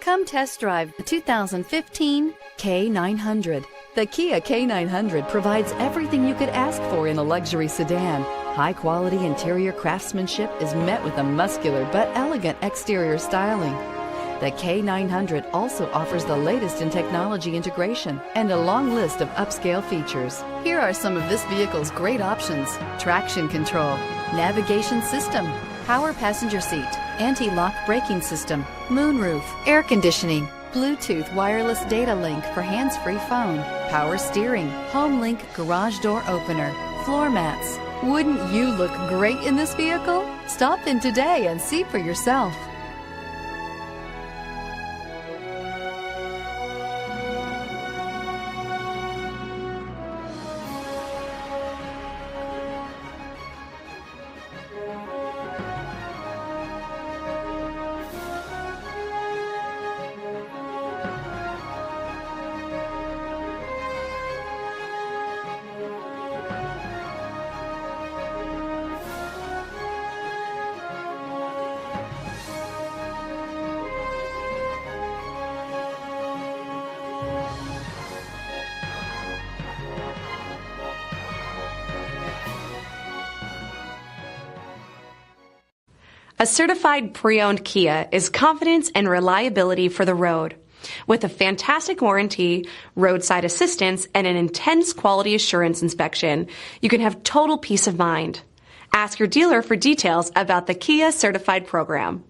Come test drive the 2015 K900. The Kia K900 provides everything you could ask for in a luxury sedan. High-quality interior craftsmanship is met with a muscular but elegant exterior styling. The K900 also offers the latest in technology integration and a long list of upscale features. Here are some of this vehicle's great options: traction control, navigation system, power passenger seat, anti-lock braking system, moonroof, air conditioning, Bluetooth wireless data link for hands-free phone, power steering, HomeLink garage door opener, floor mats. Wouldn't you look great in this vehicle? Stop in today and see for yourself. A certified pre-owned Kia is confidence and reliability for the road. With a fantastic warranty, roadside assistance, and an intense quality assurance inspection, you can have total peace of mind. Ask your dealer for details about the Kia Certified program.